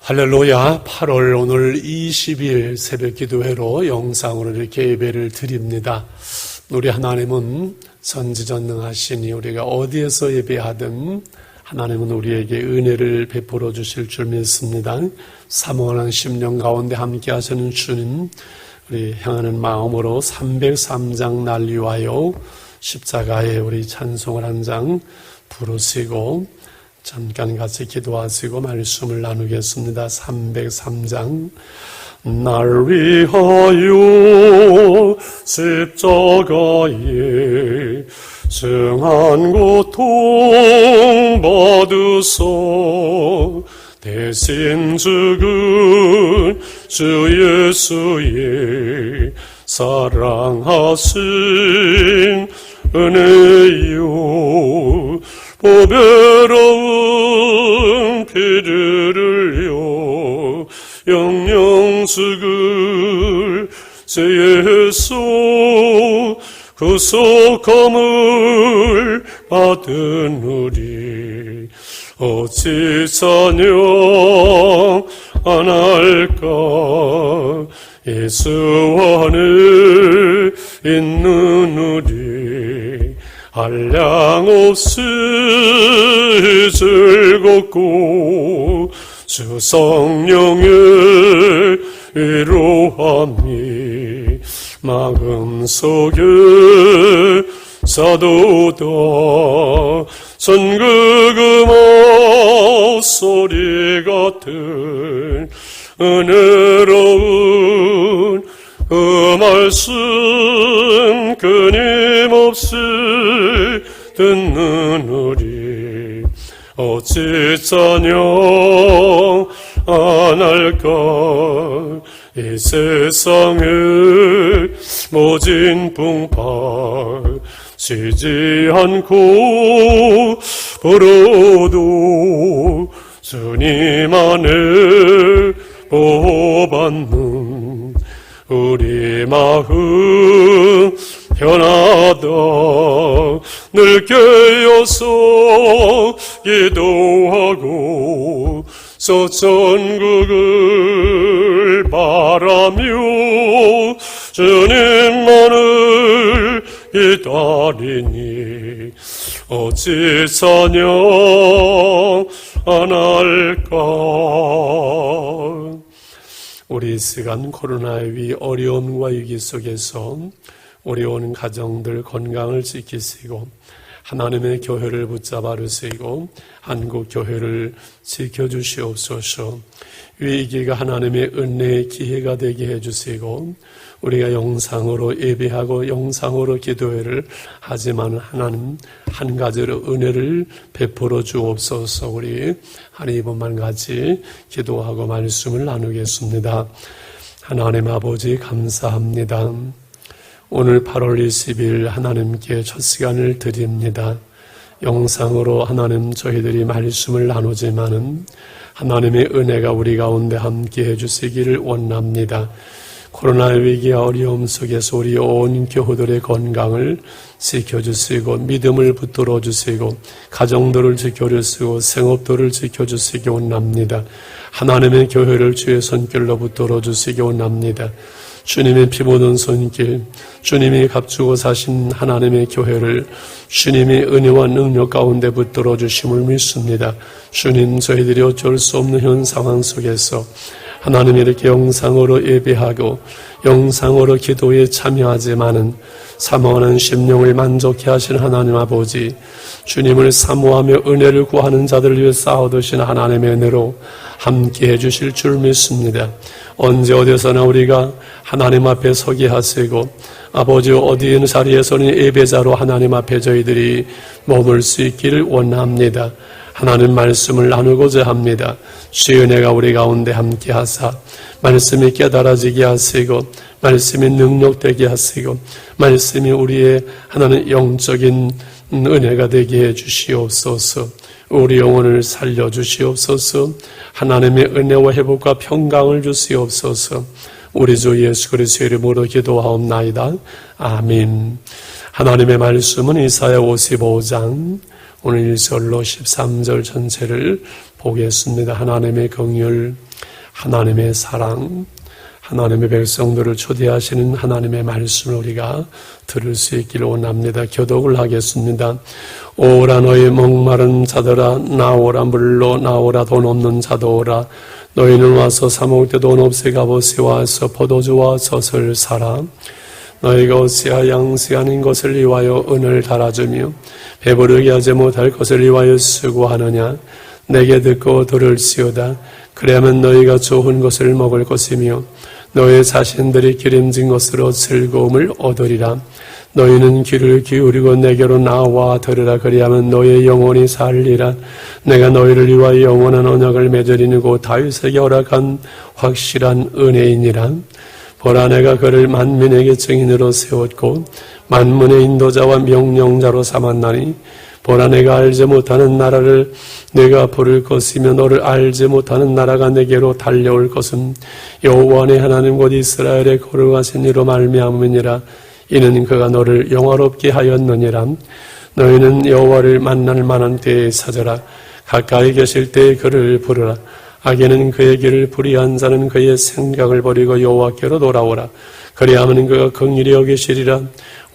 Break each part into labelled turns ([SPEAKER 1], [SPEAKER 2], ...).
[SPEAKER 1] 할렐루야. 8월 오늘 20일 새벽 기도회로 영상으로 이렇게 예배를 드립니다. 우리 하나님은 전지전능하시니 우리가 어디에서 예배하든 하나님은 우리에게 은혜를 베풀어 주실 줄 믿습니다. 사모하는 10년 가운데 함께 하시는 주님, 우리 향하는 마음으로 303장 난리와요 십자가에 우리 찬송을 한 장 부르시고 잠깐 같이 기도하시고 말씀을 나누겠습니다. 303장. 날 위하여 십자가에 승한 고통 받으소 대신 죽은 주 예수의 사랑하신 은혜요 보배로운 피를 흘려 영영 죽을 제 예수 구속함을 받은 우리 어찌 찬양 안 할까. 예수 안에 있는 우리 한량없이 즐겁고 주 성령의 위로함이 마음속에 사도다. 전극 음악 소리 같은 은혜로운 그 말씀 끊임없이 듣는 우리 어찌 찬양 안 할까. 이 세상에 모진 풍파 쉬지 않고 불어도 주님 안에 보호받는 우리 마음 편하다. 늘 깨어서 기도하고 서천국을 바라며 주님만을 기다리니 어찌 찬양 안 할까. 우리 시간 코로나의 위 어려움과 위기 속에서 우리 온 가정들 건강을 지키시고 하나님의 교회를 붙잡아 주시고 한국 교회를 지켜주시옵소서. 위기가 하나님의 은혜의 기회가 되게 해주시고 우리가 영상으로 예배하고 영상으로 기도회를 하지만 하나님 한 가지로 은혜를 베풀어 주옵소서. 우리 한 2분만 같이 기도하고 말씀을 나누겠습니다. 하나님 아버지 감사합니다. 오늘 8월 20일 하나님께 첫 시간을 드립니다. 영상으로 하나님 저희들이 말씀을 나누지만은 하나님의 은혜가 우리 가운데 함께 해주시기를 원합니다. 코로나 위기와 어려움 속에서 우리 온 교우들의 건강을 지켜주시고 믿음을 붙들어 주시고 가정들을 지켜주시고 생업들을 지켜주시기 원합니다. 하나님의 교회를 주의 손길로 붙들어 주시기 원합니다. 주님의 피 묻은 손길, 주님이 값주고 사신 하나님의 교회를 주님의 은혜와 능력 가운데 붙들어 주심을 믿습니다. 주님, 저희들이 어쩔 수 없는 현 상황 속에서 하나님 이렇게 영상으로 예배하고 영상으로 기도에 참여하지만은 사모하는 심령을 만족해 하신 하나님 아버지, 주님을 사모하며 은혜를 구하는 자들을 위해 쌓아두신 하나님의 은혜로 함께 해주실 줄 믿습니다. 언제 어디서나 우리가 하나님 앞에 서게 하시고 아버지 어디 있는 자리에서는 예배자로 하나님 앞에 저희들이 머물 수 있기를 원합니다. 하나님 말씀을 나누고자 합니다. 주의 은혜가 우리 가운데 함께 하사 말씀이 깨달아지게 하시고 말씀이 능력되게 하시고 말씀이 우리의 하나님 영적인 은혜가 되게 해 주시옵소서. 우리 영혼을 살려주시옵소서. 하나님의 은혜와 회복과 평강을 주시옵소서. 우리 주 예수 그리스도의 이름으로 기도하옵나이다. 아멘. 하나님의 말씀은 이사야 55장 오늘 1절로 13절 전체를 보겠습니다. 하나님의 긍휼, 하나님의 사랑, 하나님의 백성들을 초대하시는 하나님의 말씀을 우리가 들을 수 있기를 원합니다. 교독을 하겠습니다. 오라 너희 목마른 자들아 나오라, 물로 나오라, 돈 없는 자도 오라. 너희는 와서 사 먹을 때 돈 없이 값없이 와서 포도주와 젖을 사라. 너희가 어찌하 양식 아닌 것을 위하여 은을 달아주며 배부르게 하지 못할 것을 위하여 수고하느냐. 내게 듣고 들을지어다. 그래야면 너희가 좋은 것을 먹을 것이며 너희 자신들이 기름진 것으로 즐거움을 얻으리라. 너희는 귀를 기울이고 내게로 나와 들으라. 그리하면 너희의 영혼이 살리라. 내가 너희를 위하여 영원한 언약을 맺으리니 곧 다윗에게 허락한 확실한 은혜이니라. 보라, 내가 그를 만민에게 증인으로 세웠고 만문의 인도자와 명령자로 삼았나니 보라, 내가 알지 못하는 나라를 내가 부를 것이며 너를 알지 못하는 나라가 내게로 달려올 것은 여호와 내 하나님 곧 이스라엘의 거룩하신 이로 말미암음이니라. 이는 그가 너를 영화롭게 하였느니라. 너희는 여호와를 만날 만한 때에 찾으라. 가까이 계실 때에 그를 부르라. 악인은 그의 길을 불의한 자는 그의 생각을 버리고 여호와께로 돌아오라. 그리하면 그가 긍휼히 여기시리라.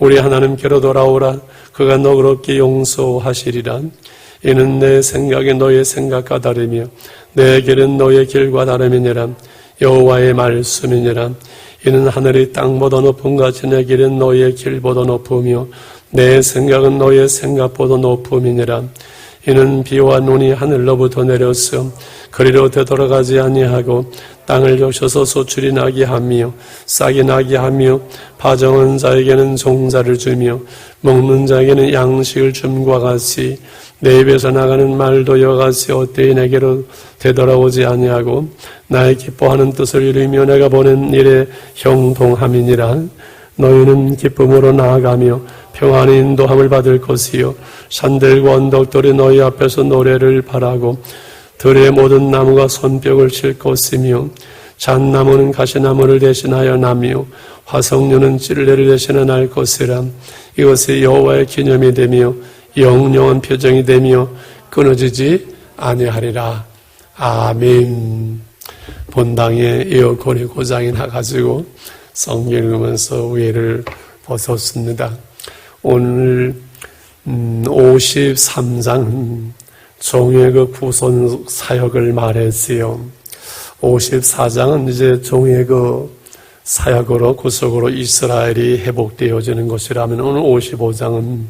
[SPEAKER 1] 우리 하나님께로 돌아오라. 그가 너그럽게 용서하시리라. 이는 내 생각이 너의 생각과 다르며 내 길은 너의 길과 다름이니라. 여호와의 말씀이니라. 이는 하늘이 땅보다 높은 같이 내 길은 너의 길보다 높으며 내 생각은 너의 생각보다 높음이니라. 이는 비와 눈이 하늘로부터 내려서 그리로 되돌아가지 아니하고 땅을 적셔서 소출이 나게 하며 싹이 나게 하며 파정한 자에게는 종자를 주며 먹는 자에게는 양식을 줌과 같이 내 입에서 나가는 말도 이와 같이 헛되이 내게로 되돌아오지 아니하고 나의 기뻐하는 뜻을 이루며 내가 보낸 일에 형통함이니라. 너희는 기쁨으로 나아가며 평안의 인도함을 받을 것이요 산들과 언덕들이 너희 앞에서 노래를 바라고 들의 모든 나무가 손뼉을 칠 것이며 잣나무는 가시나무를 대신하여 나며 화석류는 찔레를 대신하여 날 것이라. 이것이 여호와의 기념이 되며 영영한 표정이 되며 끊어지지 아니하리라. 아멘. 본당에 에어컨이 고장이 나가지고 성경 읽으면서 위를 벗었습니다. 오늘 53장 종의 그 구선 사역을 말했어요. 54장은 이제 종의 그 사역으로 구속으로 이스라엘이 회복되어지는 것이라면 오늘 55장은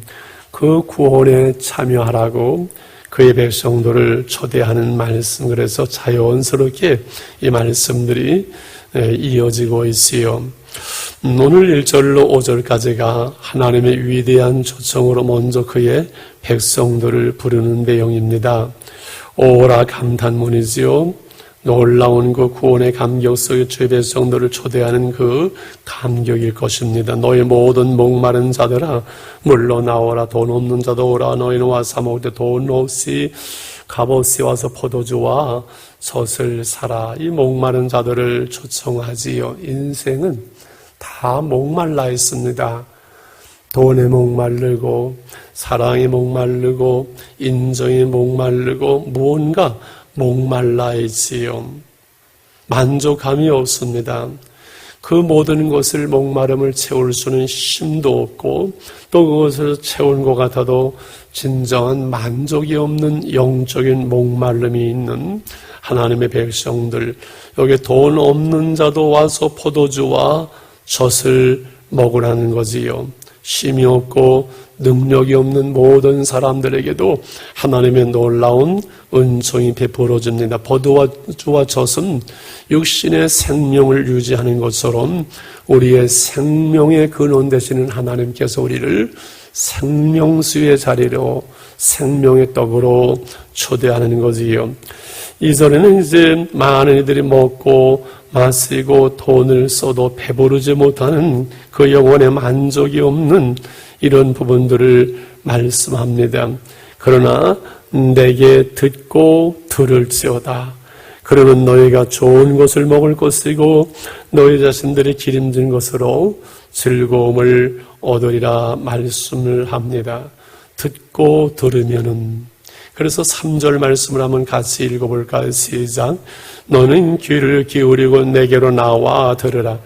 [SPEAKER 1] 그 구원에 참여하라고 그의 백성들을 초대하는 말씀, 그래서 자연스럽게 이 말씀들이 이어지고 있어요. 오늘 1절로 5절까지가 하나님의 위대한 초청으로 먼저 그의 백성들을 부르는 내용입니다. 오라 감탄문이지요. 놀라운 그 구원의 감격 속에 주의 백성들을 초대하는 그 감격일 것입니다. 너희 모든 목마른 자들아 물로 나오라. 돈 없는 자도 오라. 너희는 와서 사 먹을 때 돈 없이 값없이 와서 포도주와 젖을 사라. 이 목마른 자들을 초청하지요. 인생은 다 목말라 있습니다. 돈에 목마르고 사랑에 목마르고 인정에 목마르고 무언가 목말라 있지요. 만족감이 없습니다. 그 모든 것을 목마름을 채울 수는 힘도 없고 또 그것을 채운 것 같아도 진정한 만족이 없는 영적인 목마름이 있는 하나님의 백성들, 여기 돈 없는 자도 와서 포도주와 젖을 먹으라는 거지요. 힘이 없고 능력이 없는 모든 사람들에게도 하나님의 놀라운 은총이 베풀어집니다. 포도주와 젖은 육신의 생명을 유지하는 것처럼 우리의 생명의 근원 되시는 하나님께서 우리를 생명수의 자리로 생명의 떡으로 초대하는 거지요. 이전에는 이제 많은 이들이 먹고 마시고 돈을 써도 배부르지 못하는 그 영혼의 만족이 없는 이런 부분들을 말씀합니다. 그러나 내게 듣고 들을지어다. 그러면 너희가 좋은 것을 먹을 것이고 너희 자신들이 기름진 것으로 즐거움을 얻으리라 말씀을 합니다. 듣고 들으면은, 그래서 3절 말씀을 한번 같이 읽어볼까요? 시작. 너는 귀를 기울이고 내게로 나와 들으라.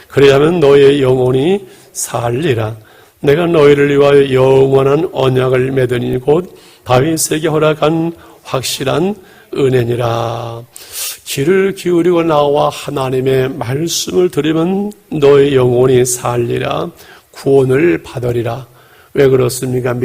[SPEAKER 1] 그리하면 너의 영혼이 살리라. 내가 너희를 위하여 영원한 언약을 맺으니 곧 다윗에게 허락한 확실한 은혜니라. 귀를 기울이고 나와 하나님의 말씀을 들으면 너의 영혼이 살리라. 구원을 받으리라. 왜 그렇습니까?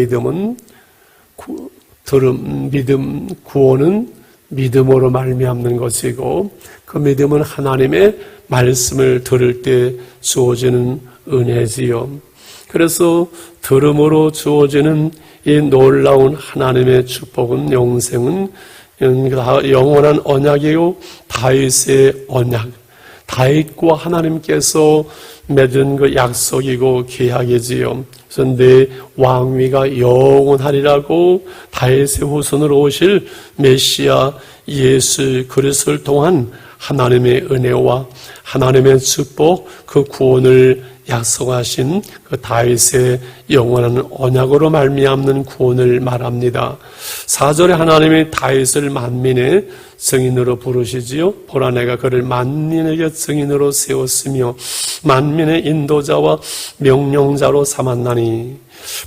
[SPEAKER 1] 구원은 믿음으로 말미암는 것이고, 그 믿음은 하나님의 말씀을 들을 때 주어지는 은혜지요. 그래서 들음으로 주어지는 이 놀라운 하나님의 축복은, 영생은 영원한 언약이요, 다윗의 언약, 다윗과 하나님께서 맺은 그 약속이고 계약이지요. 그래서 내 왕위가 영원하리라고 다윗의 후손으로 오실 메시아 예수 그리스도를 통한 하나님의 은혜와 하나님의 축복, 그 구원을 약속하신 그 다윗의 영원한 언약으로 말미암는 구원을 말합니다. 4절에 하나님이 다윗을 만민의 증인으로 부르시지요. 보라, 내가 그를 만민에게 증인으로 세웠으며 만민의 인도자와 명령자로 삼았나니.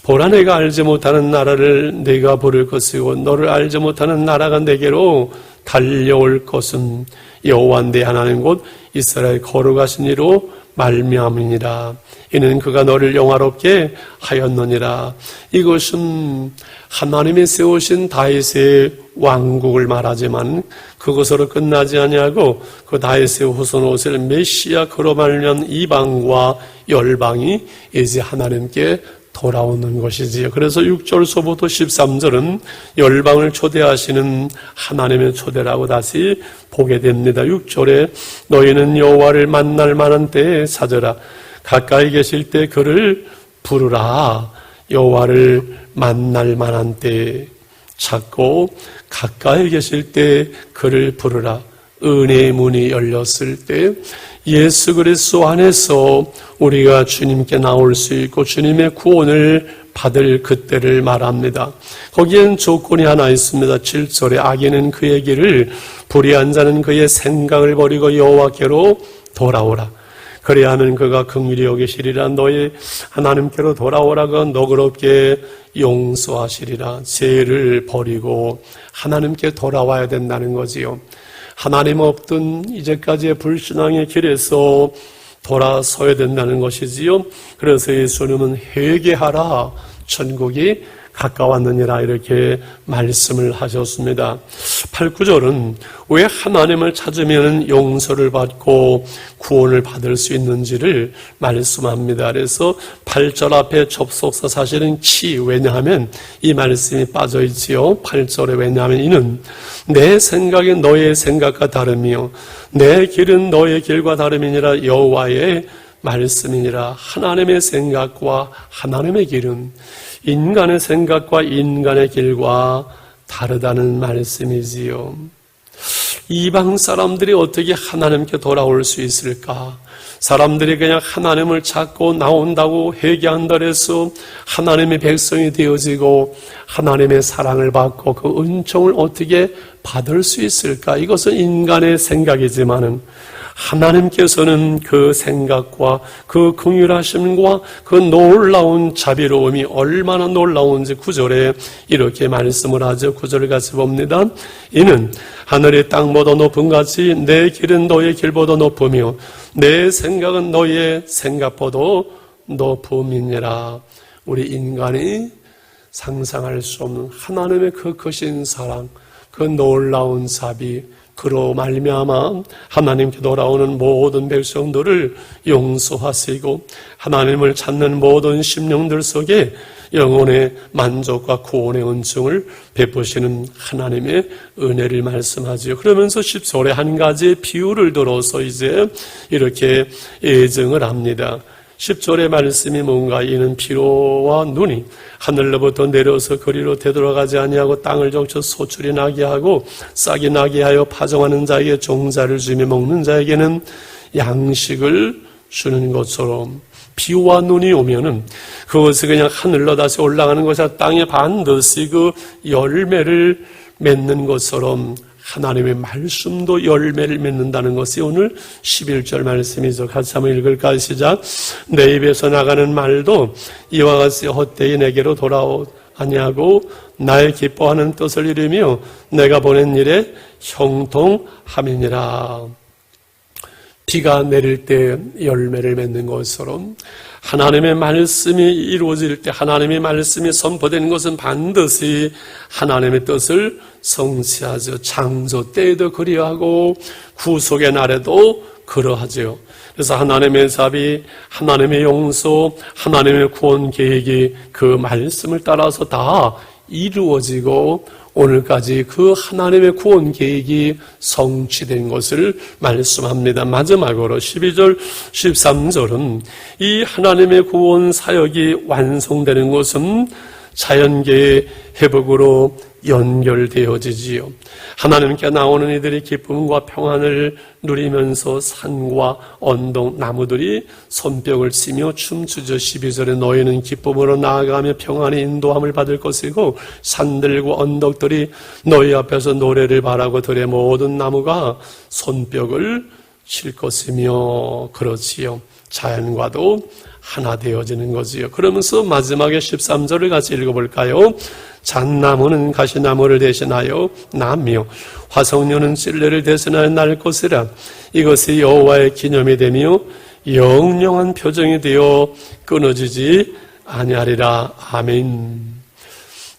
[SPEAKER 1] 보라, 내가 알지 못하는 나라를 네가 부를 것이고 너를 알지 못하는 나라가 내게로 달려올 것은 여호와 내 하나님 곧 이스라엘 거룩하신 이로 말미암으니라. 이는 그가 너를 영화롭게 하였느니라. 이것은 하나님이 세우신 다윗의 왕국을 말하지만 그것으로 끝나지 아니하고 그 다윗의 후손 오실 메시아 그로 말미암은 이방과 열방이 이제 하나님께 돌아오는 것이지요. 그래서 6절서부터 13절은 열방을 초대하시는 하나님의 초대라고 다시 보게 됩니다. 6절에 너희는 여호와를 만날 만한 때에 찾으라. 가까이 계실 때 그를 부르라. 여호와를 만날 만한 때에 찾고 가까이 계실 때 그를 부르라. 은혜의 문이 열렸을 때 예수 그리스도 안에서 우리가 주님께 나올 수 있고 주님의 구원을 받을 그때를 말합니다. 거기엔 조건이 하나 있습니다. 7절에 악인은 그의 길을, 불의한 자는 그의 생각을 버리고 여호와께로 돌아오라. 그래야 하면 그가 긍휼히 여기시리라. 너희 하나님께로 돌아오라가 너그럽게 용서하시리라. 죄를 버리고 하나님께 돌아와야 된다는 거지요. 하나님 없던 이제까지의 불신앙의 길에서 돌아서야 된다는 것이지요. 그래서 예수님은 회개하라, 천국이 가까웠느니라 이렇게 말씀을 하셨습니다. 8, 9절은 왜 하나님을 찾으면 용서를 받고 구원을 받을 수 있는지를 말씀합니다. 그래서 8절 앞에 접속사 사실은 키, 왜냐하면 이 말씀이 빠져 있지요. 8절에 왜냐하면 이는 내 생각이 너의 생각과 다르며 내 길은 너의 길과 다름이니라. 여호와의 말씀이니라. 하나님의 생각과 하나님의 길은 인간의 생각과 인간의 길과 다르다는 말씀이지요. 이방 사람들이 어떻게 하나님께 돌아올 수 있을까? 사람들이 그냥 하나님을 찾고 나온다고 회개한다 해서 하나님의 백성이 되어지고 하나님의 사랑을 받고 그 은총을 어떻게 받을 수 있을까? 이것은 인간의 생각이지만은 하나님께서는 그 생각과 그 긍휼하심과 그 놀라운 자비로움이 얼마나 놀라운지 9절에 이렇게 말씀을 하죠. 9절 같이 봅니다. 이는 하늘이 땅보다 높은 같이 내 길은 너의 길보다 높으며 내 생각은 너의 생각보다 높음이니라. 우리 인간이 상상할 수 없는 하나님의 그 크신 사랑, 그 놀라운 자비, 그로 말미암아 하나님께 돌아오는 모든 백성들을 용서하시고 하나님을 찾는 모든 심령들 속에 영혼의 만족과 구원의 은총을 베푸시는 하나님의 은혜를 말씀하지요. 그러면서 10절에 한 가지 비유를 들어서 이제 이렇게 예증을 합니다. 10절의 말씀이 뭔가, 이는 피로와 눈이 하늘로부터 내려서 거리로 되돌아가지 아니하고 땅을 적셔 소출이 나게 하고 싹이 나게 하여 파종하는 자에게 종자를 주며 먹는 자에게는 양식을 주는 것처럼, 비와 눈이 오면은 그것이 그냥 하늘로 다시 올라가는 것이 아니라 땅에 반드시 그 열매를 맺는 것처럼 하나님의 말씀도 열매를 맺는다는 것이 오늘 11절 말씀이죠. 같이 한번 읽을까요? 시작. 내 입에서 나가는 말도 이와 같이 헛되이 내게로 돌아오냐고 나의 기뻐하는 뜻을 이루며 내가 보낸 일에 형통함이니라. 비가 내릴 때 열매를 맺는 것처럼 하나님의 말씀이 이루어질 때 하나님의 말씀이 선포되는 것은 반드시 하나님의 뜻을 성취하죠. 창조 때에도 그리하고 구속의 날에도 그러하죠. 그래서 하나님의 자비, 하나님의 용서, 하나님의 구원 계획이 그 말씀을 따라서 다 이루어지고 오늘까지 그 하나님의 구원 계획이 성취된 것을 말씀합니다. 마지막으로 12절, 13절은 이 하나님의 구원 사역이 완성되는 것은 자연계의 회복으로 연결되어지지요. 하나님께 나오는 이들이 기쁨과 평안을 누리면서 산과 언덕, 나무들이 손뼉을 치며 춤추죠. 12절에 너희는 기쁨으로 나아가며 평안의 인도함을 받을 것이고 산들과 언덕들이 너희 앞에서 노래를 바라고 들의 모든 나무가 손뼉을 칠 것이며 그렇지요. 자연과도 하나 되어지는 거지요. 그러면서 마지막에 13절을 같이 읽어볼까요? 잣나무는 가시나무를 대신하여 나며 화석류는 찔레를 대신하여 날 것이라. 이것이 여호와의 기념이 되며 영영한 표정이 되어 끊어지지 아니하리라. 아멘.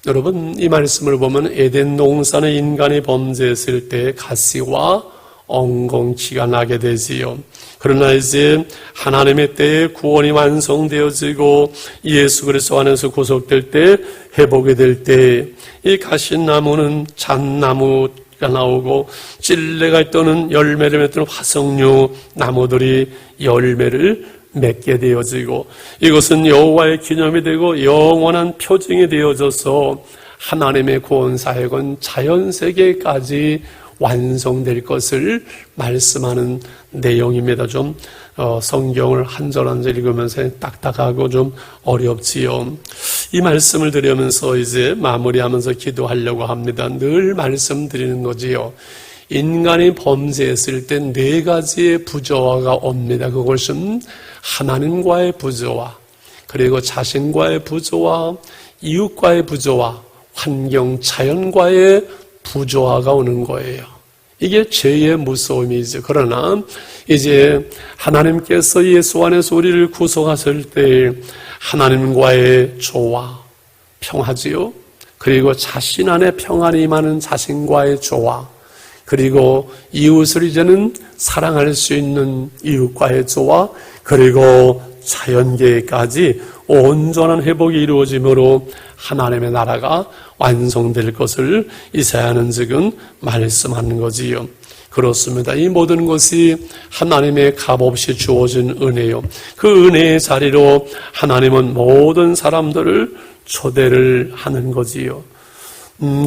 [SPEAKER 1] 여러분, 이 말씀을 보면 에덴 동산의 인간이 범죄했을 때 가시와 엉겅퀴가 나게 되지요. 그러나 이제 하나님의 때에 구원이 완성되어지고 예수 그리스도 안에서 구속될 때, 회복이 될 때 이 가시나무는 잣나무가 나오고 찔레가 떠는 열매를 맺는 화석류 나무들이 열매를 맺게 되어지고 이것은 여호와의 기념이 되고 영원한 표징이 되어져서 하나님의 구원 사역은 자연세계까지 완성될 것을 말씀하는 내용입니다. 좀 성경을 한 절 한 절 읽으면서 딱딱하고 좀 어렵지요. 이 말씀을 드리면서 이제 마무리하면서 기도하려고 합니다. 늘 말씀드리는 거지요. 인간이 범죄했을 때 네 가지의 부조화가 옵니다. 그것은 하나님과의 부조화, 그리고 자신과의 부조화, 이웃과의 부조화, 환경, 자연과의 부조화가 오는 거예요. 이게 죄의 무서움이죠. 그러나 이제 하나님께서 예수 안에서 우리를 구속하실 때 하나님과의 조화, 평화지요. 그리고 자신 안에 평안이 임하는 자신과의 조화, 그리고 이웃을 이제는 사랑할 수 있는 이웃과의 조화, 그리고 자연계까지 온전한 회복이 이루어짐으로 하나님의 나라가 완성될 것을 이사야는 지금 말씀하는 거지요. 그렇습니다. 이 모든 것이 하나님의 값없이 주어진 은혜요. 그 은혜의 자리로 하나님은 모든 사람들을 초대를 하는 거지요.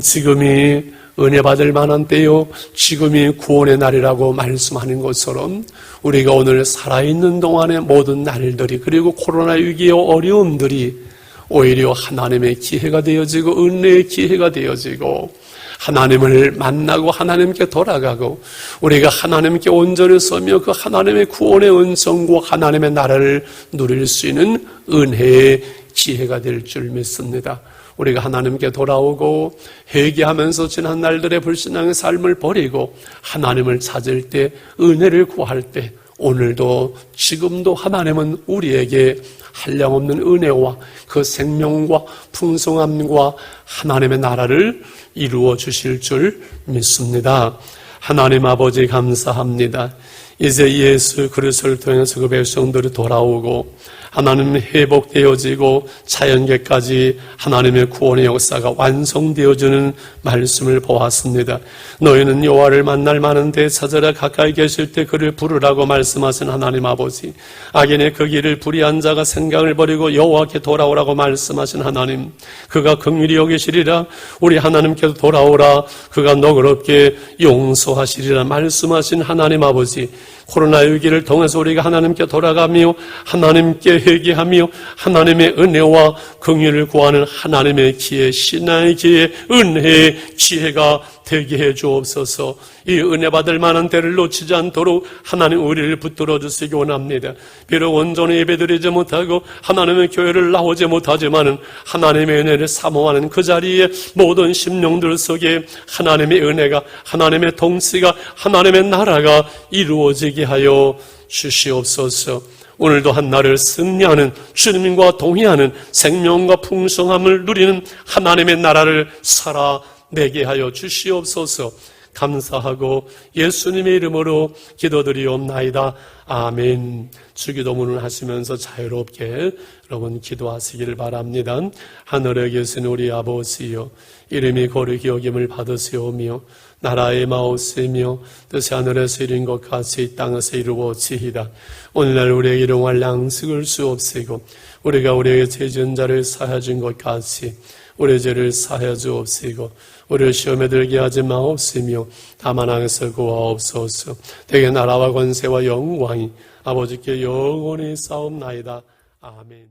[SPEAKER 1] 지금이 은혜 받을 만한 때요, 지금이 구원의 날이라고 말씀하는 것처럼 우리가 오늘 살아있는 동안의 모든 날들이, 그리고 코로나 위기의 어려움들이 오히려 하나님의 기회가 되어지고 은혜의 기회가 되어지고 하나님을 만나고 하나님께 돌아가고 우리가 하나님께 온전히 서며 그 하나님의 구원의 은총과 하나님의 나라를 누릴 수 있는 은혜의 기회가 될 줄 믿습니다. 우리가 하나님께 돌아오고 회개하면서 지난 날들의 불신앙의 삶을 버리고 하나님을 찾을 때, 은혜를 구할 때, 오늘도 지금도 하나님은 우리에게 한량없는 은혜와 그 생명과 풍성함과 하나님의 나라를 이루어 주실 줄 믿습니다. 하나님 아버지 감사합니다. 이제 예수 그리스도를 통해서 그 백성들이 돌아오고 하나님은 회복되어지고 자연계까지 하나님의 구원의 역사가 완성되어지는 말씀을 보았습니다. 너희는 여호와를 만날 만한데 찾으라. 가까이 계실 때 그를 부르라고 말씀하신 하나님 아버지, 악인의 그 길을 불의한 자가 생각을 버리고 여호와께 돌아오라고 말씀하신 하나님, 그가 긍휼히 여기시리라. 우리 하나님께도 돌아오라. 그가 너그럽게 용서하시리라 말씀하신 하나님 아버지, 코로나 위기를 통해서 우리가 하나님께 돌아가며 하나님께 회개하며 하나님의 은혜와 긍휼을 구하는 하나님의 기회, 신앙의 기회, 은혜의 기회가 되게 해 주옵소서. 이 은혜 받을 만한 때를 놓치지 않도록 하나님 우리를 붙들어 주시기 원합니다. 비록 온전히 예배드리지 못하고 하나님의 교회를 나오지 못하지만은 하나님의 은혜를 사모하는 그 자리에 모든 심령들 속에 하나님의 은혜가, 하나님의 통치가, 하나님의 나라가 이루어지게 하여 주시옵소서. 오늘도 한날을 승리하는, 주님과 동의하는 생명과 풍성함을 누리는 하나님의 나라를 살아내게 하여 주시옵소서. 감사하고 예수님의 이름으로 기도드리옵나이다. 아멘. 주기도문을 하시면서 자유롭게 여러분 기도하시기를 바랍니다. 하늘에 계신 우리 아버지여, 이름이 거룩히 여김을 받으시오며 나라의 마옵시며 뜻이 하늘에서 이룬 것 같이 이 땅에서 이루어지이다. 오늘날 우리에게 일용할 양식을 주옵시고 우리가 우리에게 죄 지은 자를 사하여 준 것 같이 우리의 죄를 사하여 주옵시고 우리를 시험에 들게 하지 마옵시며 다만 악에서 구하옵소서. 대개 나라와 권세와 영광이 아버지께 영원히 싸움나이다. 아멘.